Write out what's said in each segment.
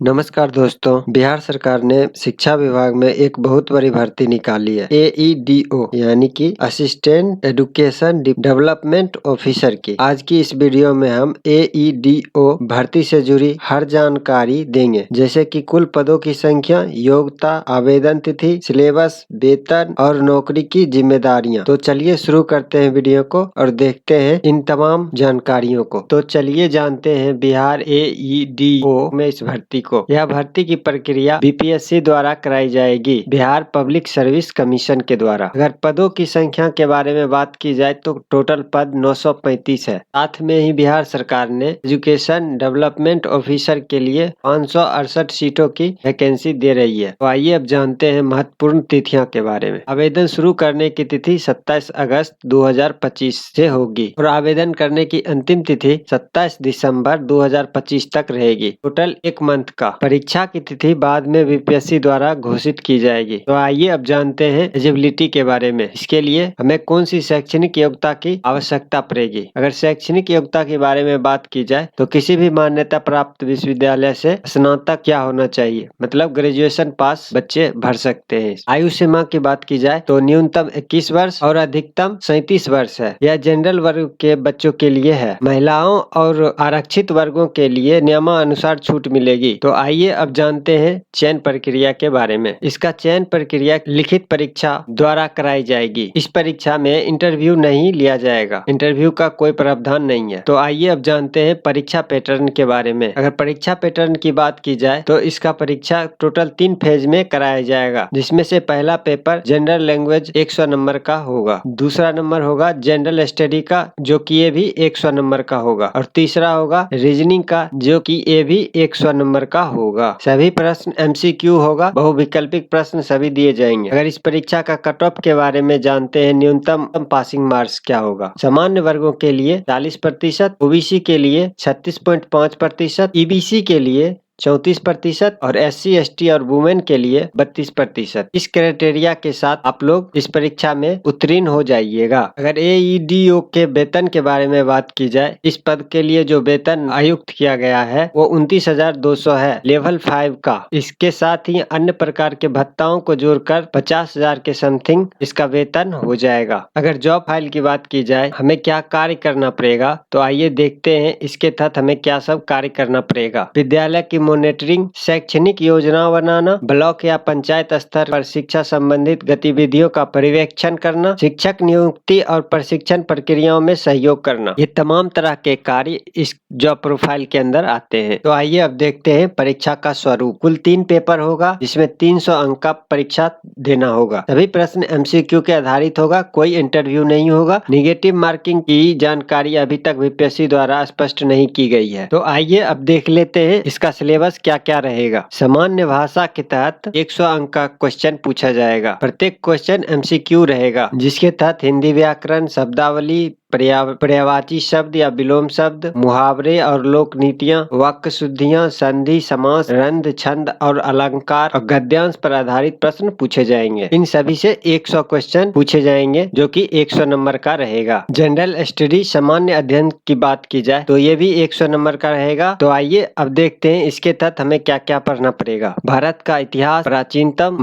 नमस्कार दोस्तों, बिहार सरकार ने शिक्षा विभाग में एक बहुत बड़ी भर्ती निकाली है। AEDO यानी कि असिस्टेंट एजुकेशन डेवलपमेंट ऑफिसर की। आज की इस वीडियो में हम AEDO भर्ती से जुड़ी हर जानकारी देंगे, जैसे कि कुल पदों की संख्या, योग्यता, आवेदन तिथि, सिलेबस, वेतन और नौकरी की जिम्मेदारियां। तो चलिए शुरू करते हैं वीडियो को और देखते हैं इन तमाम जानकारियों को। तो चलिए जानते हैं बिहार AEDO में इस भर्ती को। यह भर्ती की प्रक्रिया BPSC द्वारा कराई जाएगी, बिहार पब्लिक सर्विस कमीशन के द्वारा। अगर पदों की संख्या के बारे में बात की जाए तो टोटल पद 935 है। साथ में ही बिहार सरकार ने एजुकेशन डेवलपमेंट ऑफिसर के लिए 568 सीटों की वैकेंसी दे रही है। तो आइए अब जानते हैं महत्वपूर्ण तिथियों के बारे में। आवेदन शुरू करने की तिथि 27 अगस्त 2025 से होगी और आवेदन करने की अंतिम तिथि 27 दिसंबर 2025 तक रहेगी। टोटल एक मंथ का। परीक्षा की तिथि बाद में BPSC द्वारा घोषित की जाएगी। तो आइए अब जानते हैं एलिजिबिलिटी के बारे में। इसके लिए हमें कौन सी शैक्षणिक योग्यता की आवश्यकता पड़ेगी। अगर शैक्षणिक योग्यता के बारे में बात की जाए तो किसी भी मान्यता प्राप्त विश्वविद्यालय से स्नातक क्या होना चाहिए, मतलब ग्रेजुएशन पास बच्चे भर सकते हैं। आयु सीमा की बात की जाए तो न्यूनतम 21 वर्ष और अधिकतम 37 वर्ष है। यह जनरल वर्ग के बच्चों के लिए है। महिलाओं और आरक्षित वर्गों के लिए नियमानुसार छूट मिलेगी। तो आइए अब जानते हैं चयन प्रक्रिया के बारे में। इसका चयन प्रक्रिया लिखित परीक्षा द्वारा कराई जाएगी। इस परीक्षा में इंटरव्यू नहीं लिया जाएगा। इंटरव्यू का कोई प्रावधान नहीं है। तो आइए अब जानते हैं परीक्षा पैटर्न के बारे में। अगर परीक्षा पैटर्न की बात की जाए तो इसका परीक्षा टोटल 3 फेज में कराया जाएगा, जिसमें से पहला पेपर जनरल लैंग्वेज 100 नंबर का होगा। दूसरा नंबर होगा जनरल स्टडी का, जो कि ये भी 100 नंबर का होगा। और तीसरा होगा रीजनिंग का, जो कि ये भी 100 नंबर का होगा। सभी प्रश्न MCQ होगा। बहुविकल्पिक प्रश्न सभी दिए जाएंगे। अगर इस परीक्षा का कट ऑफ के बारे में जानते हैं, न्यूनतम पासिंग मार्क्स क्या होगा। सामान्य वर्गों के लिए 40%, OBC के लिए 36.5%, EBC के लिए 34% और SC ST और वुमेन के लिए 32%। इस क्राइटेरिया के साथ आप लोग इस परीक्षा में उत्तीर्ण हो जाइएगा। अगर AEDO के वेतन के बारे में बात की जाए, इस पद के लिए जो वेतन आयुक्त किया गया है वो 29,200 है, लेवल 5 का। इसके साथ ही अन्य प्रकार के भत्ताओं को जोड़कर 50,000 के समथिंग इसका वेतन हो जाएगा। अगर जॉब फाइल की बात की जाए, हमें क्या कार्य करना पड़ेगा, तो आइए देखते हैं इसके तहत हमें क्या सब कार्य करना पड़ेगा। विद्यालय की मॉनिटरिंग, शैक्षणिक योजना बनाना, ब्लॉक या पंचायत स्तर पर शिक्षा संबंधित गतिविधियों का पर्यवेक्षण करना, शिक्षक नियुक्ति और प्रशिक्षण प्रक्रियाओं में सहयोग करना, ये तमाम तरह के कार्य इस जॉब प्रोफाइल के अंदर आते हैं। तो आइए अब देखते हैं परीक्षा का स्वरूप। कुल 3 पेपर होगा, जिसमें 300 अंक का परीक्षा देना होगा। सभी प्रश्न MCQ के आधारित होगा, कोई इंटरव्यू नहीं होगा। निगेटिव मार्किंग की जानकारी अभी तक BPSC द्वारा स्पष्ट नहीं की गई है। तो आइए अब देख लेते हैं इसका सिलेबस क्या क्या रहेगा। सामान्य भाषा के तहत 100 अंक का क्वेश्चन पूछा जाएगा। प्रत्येक क्वेश्चन MCQ रहेगा, जिसके तहत हिंदी व्याकरण, शब्दावली, पर्यायवाची शब्द या विलोम शब्द, मुहावरे और लोक नीतियाँ, वाक्य शुद्धियाँ, संधि, समास, रंध, छंद और अलंकार और गद्यांश पर आधारित प्रश्न पूछे जाएंगे। इन सभी से 100 क्वेश्चन पूछे जाएंगे, जो कि 100 नंबर का रहेगा। जनरल स्टडी, सामान्य अध्ययन की बात की जाए तो ये भी 100 नंबर का रहेगा। तो आइए अब देखते हैं इसके तहत हमें क्या क्या पढ़ना पड़ेगा। भारत का इतिहास, प्राचीनतम,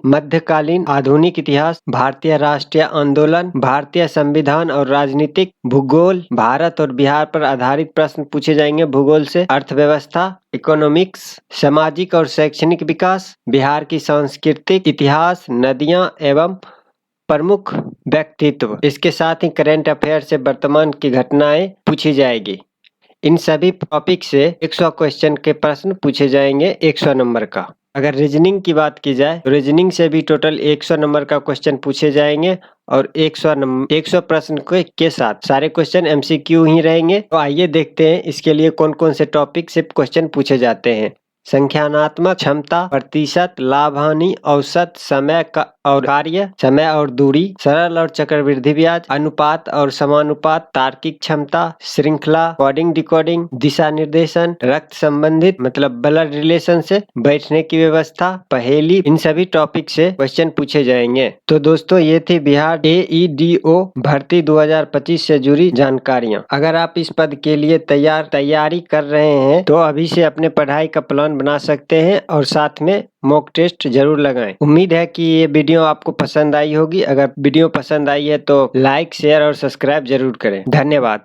मध्यकालीन, आधुनिक इतिहास, भारतीय राष्ट्रीय आंदोलन, भारतीय संविधान और राजनीतिक, भूगोल, भारत और बिहार पर आधारित प्रश्न पूछे जाएंगे भूगोल से, अर्थव्यवस्था, इकोनॉमिक्स, सामाजिक और शैक्षणिक विकास, बिहार की सांस्कृतिक इतिहास, नदियां एवं प्रमुख व्यक्तित्व। इसके साथ ही करंट अफेयर से वर्तमान की घटनाएं पूछी जाएगी। इन सभी टॉपिक से 100 क्वेश्चन के प्रश्न पूछे जाएंगे 100 नंबर का। अगर रीजनिंग की बात की जाए तो रीजनिंग से भी टोटल 100 नंबर का क्वेश्चन पूछे जाएंगे और 100 प्रश्न के साथ सारे क्वेश्चन MCQ ही रहेंगे। तो आइए देखते हैं इसके लिए कौन कौन से टॉपिक से क्वेश्चन पूछे जाते हैं। संख्यानात्मक क्षमता, प्रतिशत, लाभ हानि, औसत, समय का और कार्य, समय और दूरी, सरल और चक्रवृद्धि ब्याज, अनुपात और समानुपात, तार्किक क्षमता, श्रृंखला, कोडिंग डिकोडिंग, दिशा निर्देशन, रक्त संबंधित मतलब ब्लड रिलेशन से, बैठने की व्यवस्था, पहेली, इन सभी टॉपिक से क्वेश्चन पूछे जाएंगे। तो दोस्तों ये थी बिहार AEDO भर्ती 2025 से जुड़ी जानकारियां। अगर आप इस पद के लिए तैयारी कर रहे हैं तो अभी से अपने पढ़ाई का प्लान बना सकते हैं और साथ में मॉक टेस्ट जरूर लगाएं। उम्मीद है कि ये वीडियो आपको पसंद आई होगी। अगर वीडियो पसंद आई है तो लाइक, शेयर और सब्सक्राइब जरूर करें। धन्यवाद।